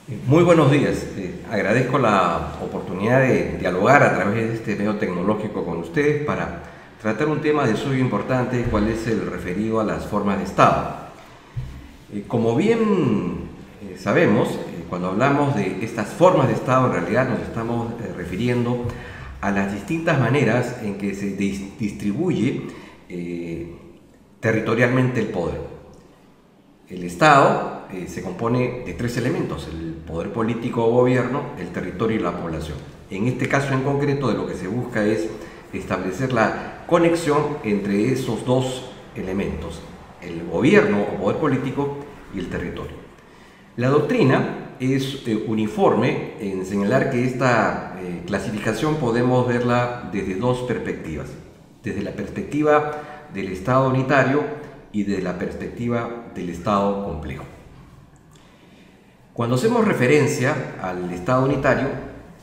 Muy buenos días. Agradezco la oportunidad de dialogar a través de este medio tecnológico con ustedes para tratar un tema de suyo importante, cuál es el referido a las formas de Estado. Como bien sabemos, cuando hablamos de estas formas de Estado, en realidad nos estamos refiriendo a las distintas maneras en que se distribuye territorialmente el poder. El Estado se compone de tres elementos: el poder político o gobierno, el territorio y la población. En este caso en concreto, de lo que se busca es establecer la conexión entre esos dos elementos, el gobierno o poder político y el territorio. La doctrina es uniforme en señalar que esta clasificación podemos verla desde dos perspectivas: desde la perspectiva del Estado unitario y desde la perspectiva del Estado complejo. Cuando hacemos referencia al Estado unitario,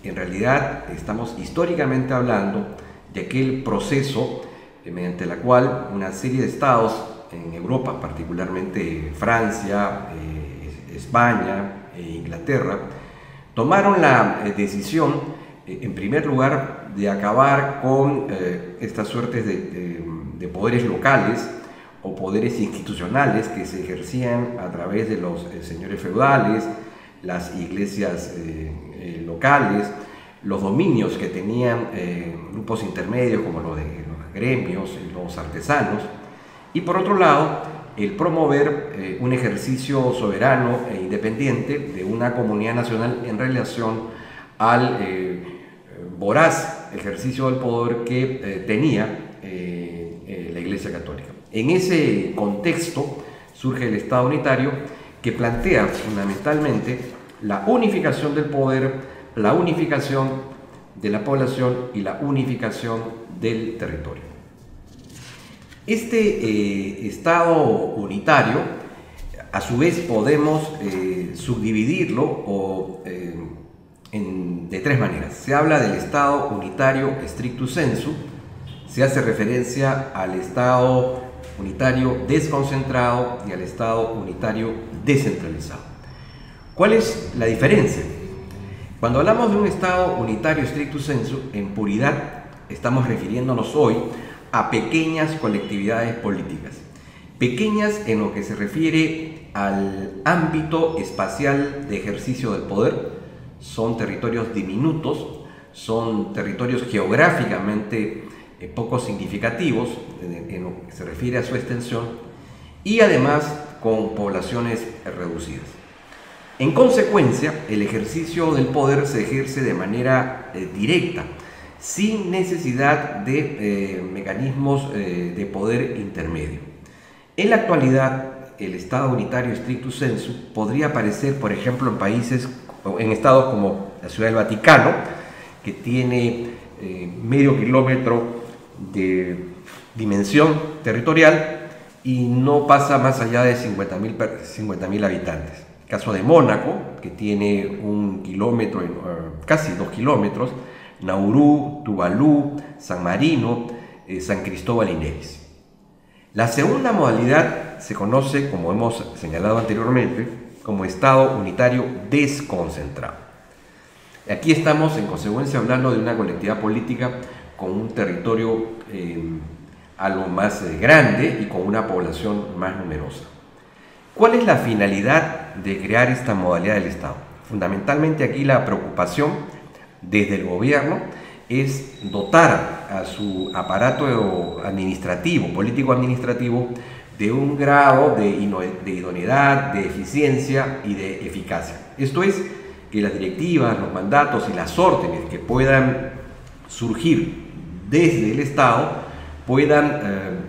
en realidad estamos históricamente hablando de aquel proceso mediante el cual una serie de estados en Europa, particularmente Francia, España e Inglaterra, tomaron la decisión, en primer lugar, de acabar con estas suertes de poderes locales o poderes institucionales que se ejercían a través de los señores feudales, las iglesias locales, los dominios que tenían grupos intermedios como los de los gremios, los artesanos, y por otro lado, el promover un ejercicio soberano e independiente de una comunidad nacional en relación al voraz ejercicio del poder que tenía la Iglesia Católica. En ese contexto surge el Estado unitario, que plantea fundamentalmente la unificación del poder, la unificación de la población y la unificación del territorio. Este Estado unitario, a su vez, podemos subdividirlo de tres maneras. Se habla del Estado unitario stricto sensu, se hace referencia al Estado unitario desconcentrado y al Estado unitario descentralizado. ¿Cuál es la diferencia? Cuando hablamos de un Estado unitario stricto sensu, en puridad estamos refiriéndonos hoy a pequeñas colectividades políticas. Pequeñas en lo que se refiere al ámbito espacial de ejercicio del poder. Son territorios diminutos, son territorios geográficamente poco significativos en lo que se refiere a su extensión, y además con poblaciones reducidas. En consecuencia, el ejercicio del poder se ejerce de manera directa, sin necesidad de mecanismos de poder intermedio. En la actualidad, el Estado unitario stricto sensu podría aparecer, por ejemplo, en estados como la Ciudad del Vaticano, que tiene medio kilómetro de dimensión territorial y no pasa más allá de 50.000 habitantes. El caso de Mónaco, que tiene 1 kilómetro, casi 2 kilómetros, Nauru, Tuvalu, San Marino, San Cristóbal y Nevis. La segunda modalidad se conoce, como hemos señalado anteriormente, como Estado unitario desconcentrado. Aquí estamos, en consecuencia, hablando de una colectividad política con un territorio algo más grande y con una población más numerosa. ¿Cuál es la finalidad de crear esta modalidad del Estado? Fundamentalmente aquí la preocupación desde el gobierno es dotar a su aparato administrativo, político-administrativo, de un grado de idoneidad, de eficiencia y de eficacia. Esto es, que las directivas, los mandatos y las órdenes que puedan surgir desde el Estado puedan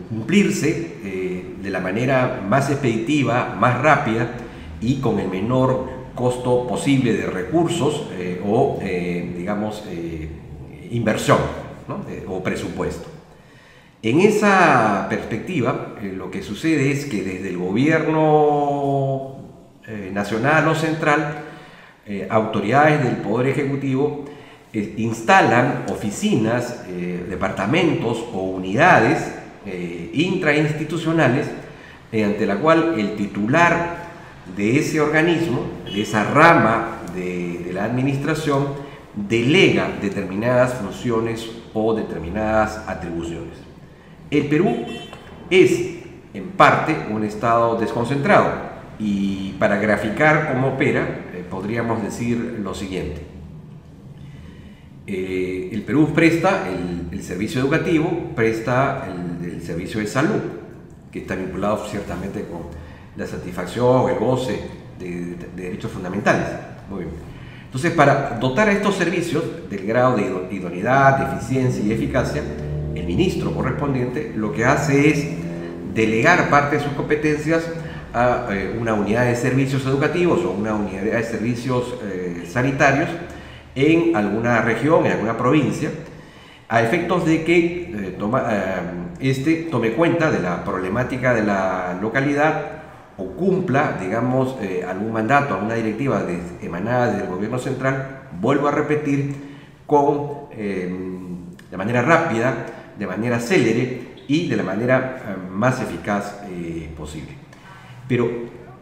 cumplirse de la manera más expeditiva, más rápida y con el menor costo posible de recursos inversión, ¿no? O presupuesto. En esa perspectiva, lo que sucede es que desde el gobierno nacional o central, autoridades del Poder Ejecutivo instalan oficinas, departamentos o unidades intrainstitucionales mediante la cual el titular de ese organismo, de esa rama de la administración, delega determinadas funciones o determinadas atribuciones. El Perú es, en parte, un estado desconcentrado, y para graficar cómo opera, podríamos decir lo siguiente. El Perú presta el servicio educativo, presta el servicio de salud, que está vinculado ciertamente con la satisfacción, el goce de derechos fundamentales. Muy bien. Entonces, para dotar a estos servicios del grado de idoneidad, de eficiencia y eficacia, el ministro correspondiente lo que hace es delegar parte de sus competencias a una unidad de servicios educativos o una unidad de servicios sanitarios en alguna región, en alguna provincia, a efectos de que tome cuenta de la problemática de la localidad o cumpla, digamos, algún mandato, alguna directiva emanada del gobierno central, vuelvo a repetir, de manera rápida, de manera célere y de la manera más eficaz posible. Pero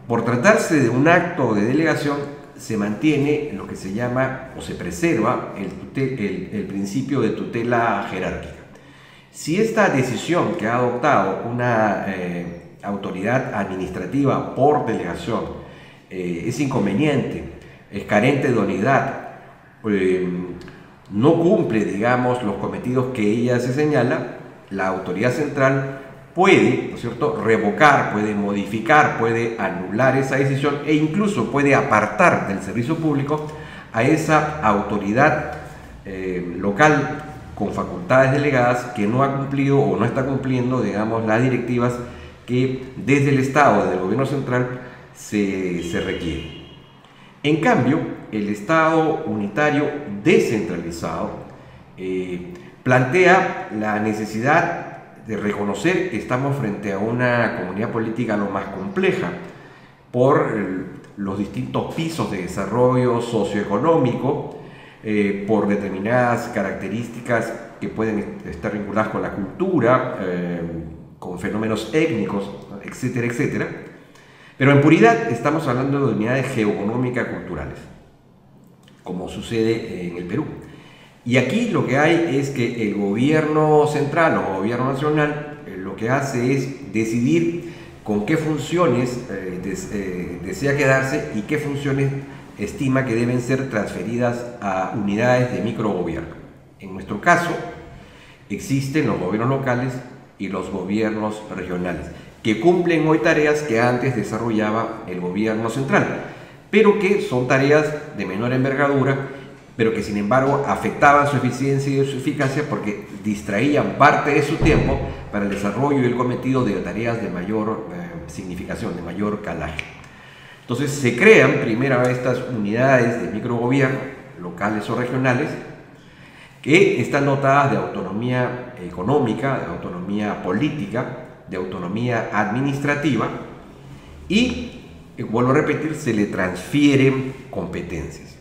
por tratarse de un acto de delegación, se mantiene lo que se llama o se preserva el principio de tutela jerárquica. Si esta decisión que ha adoptado una autoridad administrativa por delegación es inconveniente, es carente de idoneidad, no cumple, digamos, los cometidos que ella se señala, la autoridad central puede, ¿no es cierto?, revocar, puede modificar, puede anular esa decisión e incluso puede apartar del servicio público a esa autoridad local con facultades delegadas que no ha cumplido o no está cumpliendo, digamos, las directivas que desde el Estado, desde el gobierno central, se requiere. En cambio, el Estado unitario descentralizado plantea la necesidad de reconocer que estamos frente a una comunidad política lo más compleja por los distintos pisos de desarrollo socioeconómico, por determinadas características que pueden estar vinculadas con la cultura, con fenómenos étnicos, etcétera, etcétera. Pero en puridad estamos hablando de unidades geoeconómicas culturales, como sucede en el Perú. Y aquí lo que hay es que el gobierno central o gobierno nacional lo que hace es decidir con qué funciones desea quedarse y qué funciones estima que deben ser transferidas a unidades de microgobierno. En nuestro caso, existen los gobiernos locales y los gobiernos regionales, que cumplen hoy tareas que antes desarrollaba el gobierno central, pero que son tareas de menor envergadura, pero que sin embargo afectaban su eficiencia y su eficacia porque distraían parte de su tiempo para el desarrollo y el cometido de tareas de mayor significación, de mayor calaje. Entonces se crean primero estas unidades de microgobierno, locales o regionales, que están dotadas de autonomía económica, de autonomía política, de autonomía administrativa y, vuelvo a repetir, se le transfieren competencias.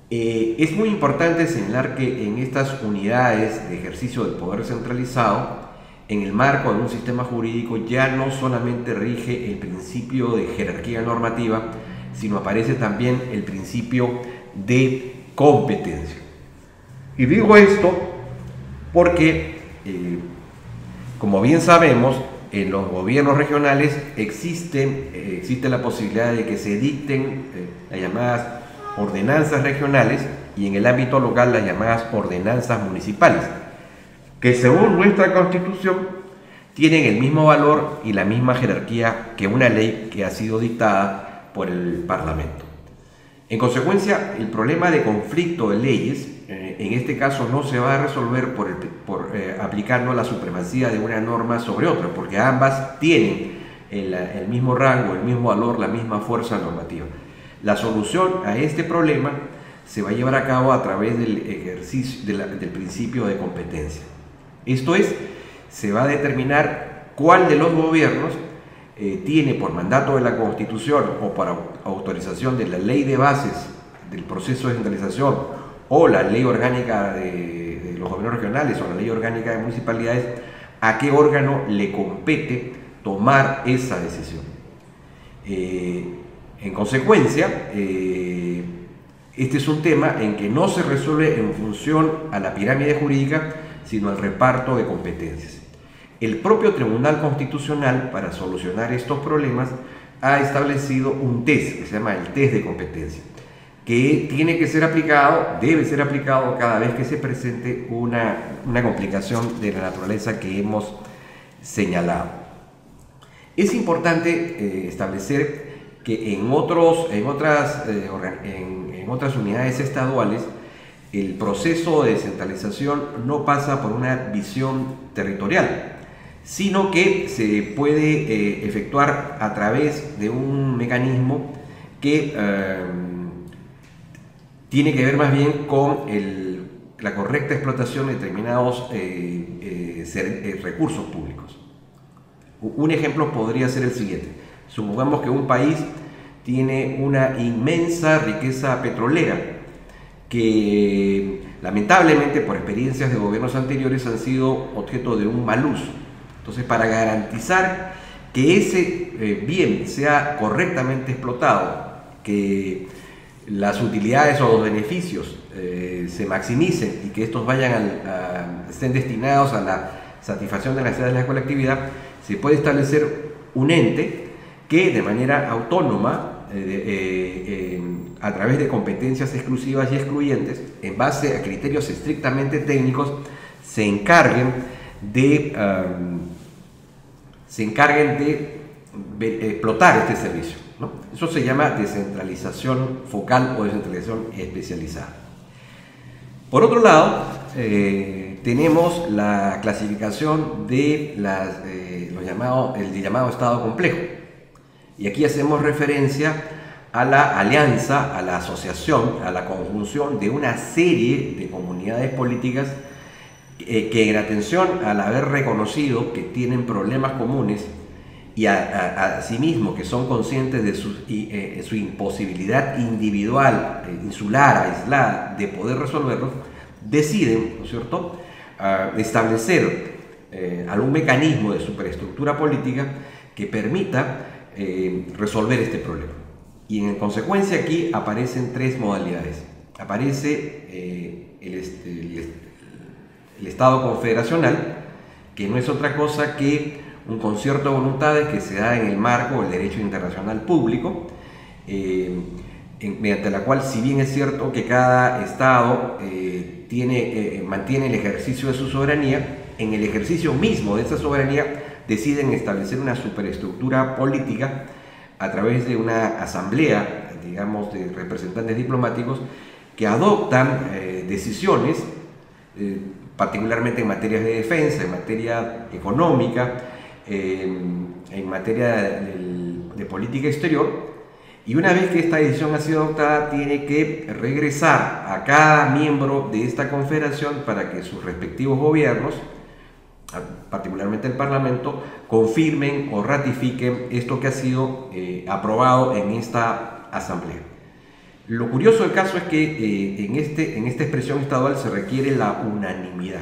Es muy importante señalar que en estas unidades de ejercicio del poder centralizado, en el marco de un sistema jurídico, ya no solamente rige el principio de jerarquía normativa, sino aparece también el principio de competencia. Y digo esto porque, como bien sabemos, en los gobiernos regionales existe la posibilidad de que se dicten las llamadas ordenanzas regionales y en el ámbito local las llamadas ordenanzas municipales, que según nuestra Constitución tienen el mismo valor y la misma jerarquía que una ley que ha sido dictada por el Parlamento. En consecuencia, el problema de conflicto de leyes, en este caso, no se va a resolver aplicando la supremacía de una norma sobre otra, porque ambas tienen el mismo rango, el mismo valor, la misma fuerza normativa. La solución a este problema se va a llevar a cabo a través del ejercicio del principio de competencia. Esto es, se va a determinar cuál de los gobiernos tiene por mandato de la Constitución o por autorización de la ley de bases del proceso de descentralización o la ley orgánica de los gobiernos regionales o la ley orgánica de municipalidades, a qué órgano le compete tomar esa decisión. En consecuencia, este es un tema en que no se resuelve en función a la pirámide jurídica, sino al reparto de competencias. El propio Tribunal Constitucional, para solucionar estos problemas, ha establecido un test que se llama el test de competencia, que tiene que ser aplicado, debe ser aplicado cada vez que se presente una complicación de la naturaleza que hemos señalado. Es importante establecer que en otras unidades estaduales el proceso de descentralización no pasa por una visión territorial, sino que se puede efectuar a través de un mecanismo que tiene que ver más bien con la correcta explotación de determinados recursos públicos. Un ejemplo podría ser el siguiente. Supongamos que un país tiene una inmensa riqueza petrolera que lamentablemente por experiencias de gobiernos anteriores han sido objeto de un mal uso. Entonces, para garantizar que ese bien sea correctamente explotado, que las utilidades o los beneficios se maximicen y que estos estén destinados a la satisfacción de las necesidades de la colectividad, se puede establecer un ente que de manera autónoma, a través de competencias exclusivas y excluyentes, en base a criterios estrictamente técnicos, se encarguen de explotar este servicio, ¿no? Eso se llama descentralización focal o descentralización especializada. Por otro lado, tenemos la clasificación de el llamado Estado complejo. Y aquí hacemos referencia a la alianza, a la asociación, a la conjunción de una serie de comunidades políticas que en atención al haber reconocido que tienen problemas comunes y asimismo que son conscientes de su imposibilidad individual, insular, aislada, de poder resolverlos, deciden, ¿no es cierto?, establecer algún mecanismo de superestructura política que permita resolver este problema. Y en consecuencia aquí aparecen tres modalidades. Aparece el Estado confederacional, que no es otra cosa que un concierto de voluntades que se da en el marco del derecho internacional público, mediante la cual, si bien es cierto que cada Estado mantiene el ejercicio de su soberanía, en el ejercicio mismo de esa soberanía deciden establecer una superestructura política a través de una asamblea, digamos, de representantes diplomáticos que adoptan decisiones, particularmente en materias de defensa, en materia económica, en materia de política exterior, y una vez que esta decisión ha sido adoptada, tiene que regresar a cada miembro de esta confederación para que sus respectivos gobiernos, particularmente el Parlamento, confirmen o ratifiquen esto que ha sido aprobado en esta asamblea. Lo curioso del caso es que en esta expresión estadual se requiere la unanimidad.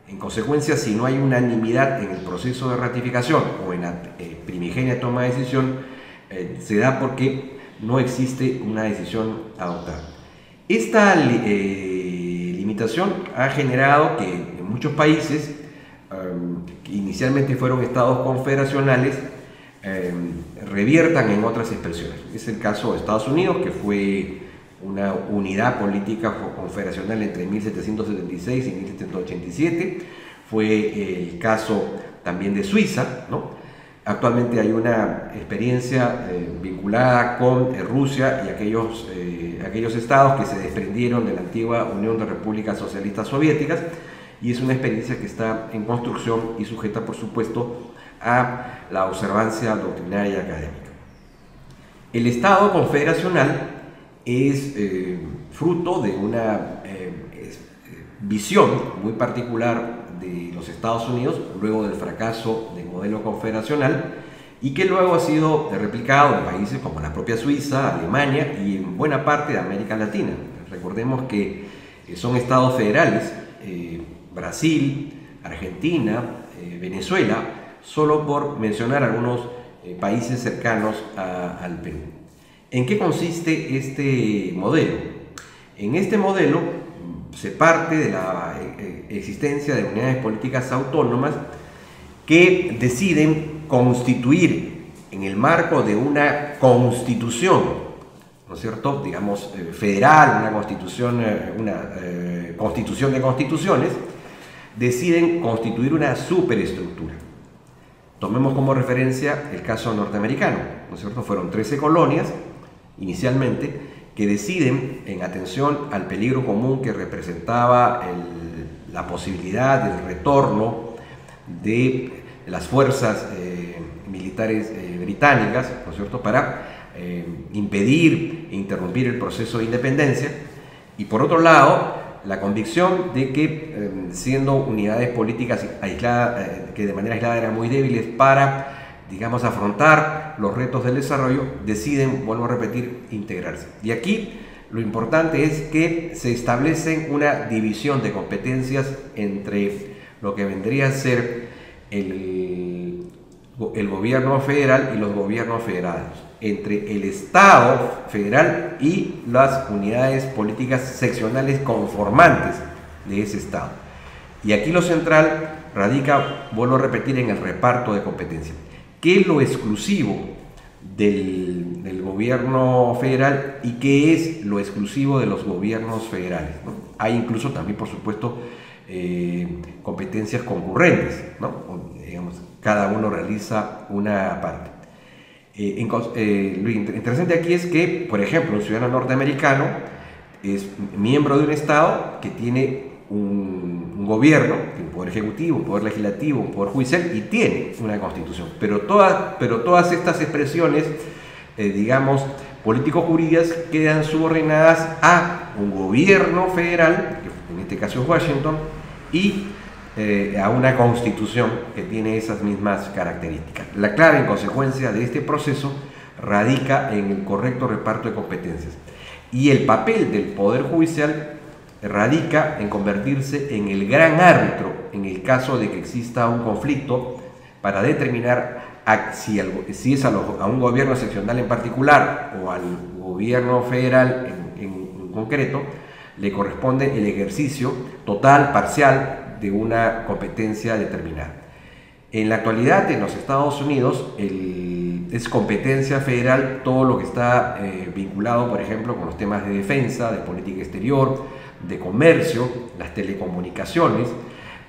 En consecuencia, si no hay unanimidad en el proceso de ratificación o en la primigenia toma de decisión, se da porque no existe una decisión adoptada. Esta limitación ha generado que en muchos países, que inicialmente fueron estados confederacionales, reviertan en otras expresiones. Es el caso de Estados Unidos, que fue una unidad política confederacional entre 1776 y 1787. Fue el caso también de Suiza, ¿no? Actualmente hay una experiencia vinculada con Rusia y aquellos estados que se desprendieron de la antigua Unión de Repúblicas Socialistas Soviéticas, y es una experiencia que está en construcción y sujeta, por supuesto, a la observancia doctrinaria y académica. El Estado confederacional es fruto de una visión muy particular de los Estados Unidos luego del fracaso del modelo confederacional, y que luego ha sido replicado en países como la propia Suiza, Alemania y en buena parte de América Latina. Recordemos que son estados federales, Brasil, Argentina, Venezuela, solo por mencionar algunos países cercanos al Perú. ¿En qué consiste este modelo? En este modelo se parte de la existencia de unidades políticas autónomas que deciden constituir en el marco de una constitución, ¿no es cierto?, digamos, federal, una constitución de constituciones, deciden constituir una superestructura. Tomemos como referencia el caso norteamericano, ¿no es cierto? Fueron 13 colonias, inicialmente, que deciden, en atención al peligro común que representaba la posibilidad del retorno de las fuerzas militares británicas, ¿no es cierto?, para impedir e interrumpir el proceso de independencia, y por otro lado, la convicción de que, siendo unidades políticas aisladas, que de manera aislada eran muy débiles para, digamos, afrontar los retos del desarrollo, deciden, vuelvo a repetir, integrarse. Y aquí lo importante es que se establecen una división de competencias entre lo que vendría a ser el gobierno federal y los gobiernos federados, entre el Estado federal y las unidades políticas seccionales conformantes de ese Estado. Y aquí lo central radica, vuelvo a repetir, en el reparto de competencias. ¿Qué es lo exclusivo del gobierno federal y qué es lo exclusivo de los gobiernos federales, ¿no? Hay incluso también, por supuesto, competencias concurrentes, ¿no? Digamos, cada uno realiza una parte. Lo interesante aquí es que, por ejemplo, un ciudadano norteamericano es miembro de un Estado que tiene un gobierno, un poder ejecutivo, un poder legislativo, un poder judicial, y tiene una constitución. Pero todas estas expresiones, digamos, político-jurídicas, quedan subordinadas a un gobierno federal, que en este caso es Washington, y a una constitución que tiene esas mismas características. La clave, en consecuencia de este proceso, radica en el correcto reparto de competencias. Y el papel del Poder Judicial radica en convertirse en el gran árbitro en el caso de que exista un conflicto para determinar si es a un gobierno seccional en particular o al gobierno federal en concreto le corresponde el ejercicio total, parcial, de una competencia determinada. En la actualidad, en los Estados Unidos, es competencia federal todo lo que está vinculado, por ejemplo, con los temas de defensa, de política exterior, de comercio, las telecomunicaciones,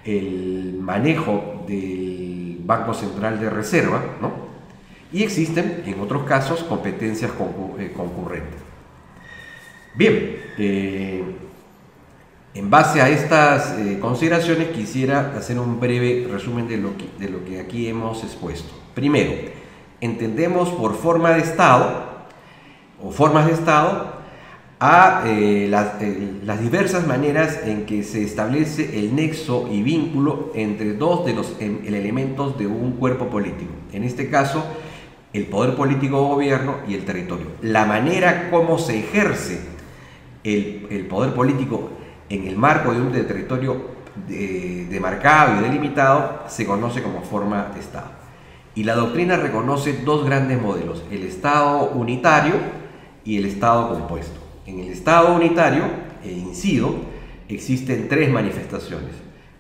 el manejo del Banco Central de Reserva, ¿no? Y existen, en otros casos, competencias concurrentes. Bien, en base a estas consideraciones quisiera hacer un breve resumen de lo que aquí hemos expuesto. Primero, entendemos por forma de Estado o formas de Estado a las diversas maneras en que se establece el nexo y vínculo entre dos de los elementos de un cuerpo político. En este caso, el poder político o gobierno y el territorio. La manera como se ejerce el poder político en el marco de un territorio demarcado y delimitado se conoce como forma de Estado. Y la doctrina reconoce dos grandes modelos, el Estado unitario y el Estado compuesto. En el Estado unitario, incido, existen tres manifestaciones: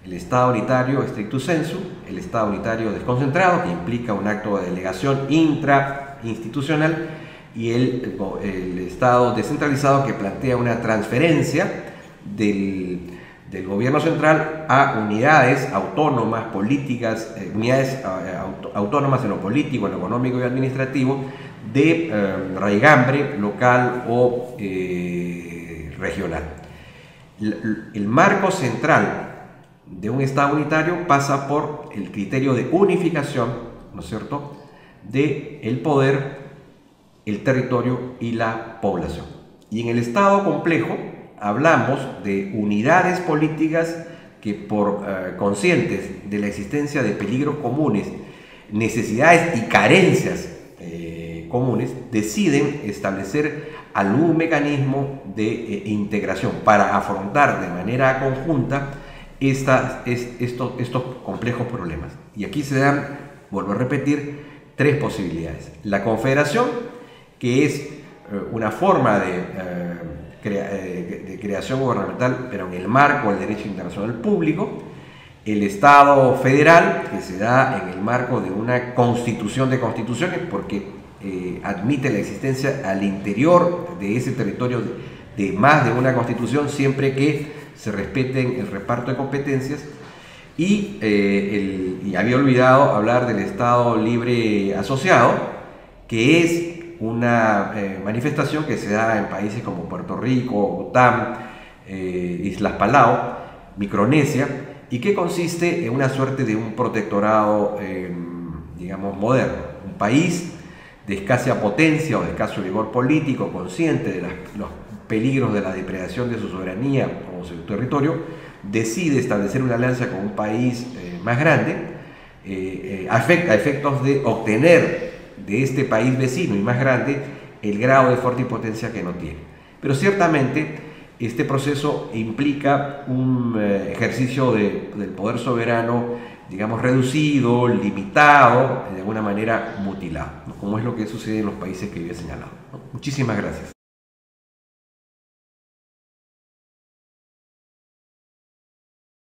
el Estado unitario stricto sensu, el Estado unitario desconcentrado, que implica un acto de delegación intrainstitucional, y el Estado descentralizado, que plantea una transferencia del gobierno central a unidades autónomas políticas, unidades autónomas en lo político, en lo económico y administrativo, de raigambre local o regional. El marco central de un Estado unitario pasa por el criterio de unificación, ¿no es cierto?, del poder, el territorio y la población. Y en el Estado complejo hablamos de unidades políticas que, por conscientes de la existencia de peligros comunes, necesidades y carencias comunes, deciden establecer algún mecanismo de integración para afrontar de manera conjunta estos complejos problemas. Y aquí se dan, vuelvo a repetir, tres posibilidades. La confederación, que es una forma de creación gubernamental, pero en el marco del derecho internacional público. El Estado federal, que se da en el marco de una constitución de constituciones, porque admite la existencia al interior de ese territorio de más de una constitución, siempre que se respeten el reparto de competencias. Y había olvidado hablar del Estado libre asociado, que es una manifestación que se da en países como Puerto Rico, Bután, Islas Palau, Micronesia, y que consiste en una suerte de un protectorado, digamos, moderno. Un país de escasa potencia o de escaso vigor político, consciente de los peligros de la depredación de su soberanía o su territorio, decide establecer una alianza con un país más grande, a efectos de obtener de este país vecino y más grande el grado de fuerza y potencia que no tiene. Pero ciertamente este proceso implica un ejercicio del poder soberano, digamos, reducido, limitado, de alguna manera mutilado, ¿no? Como es lo que sucede en los países que yo he señalado, ¿no? Muchísimas gracias.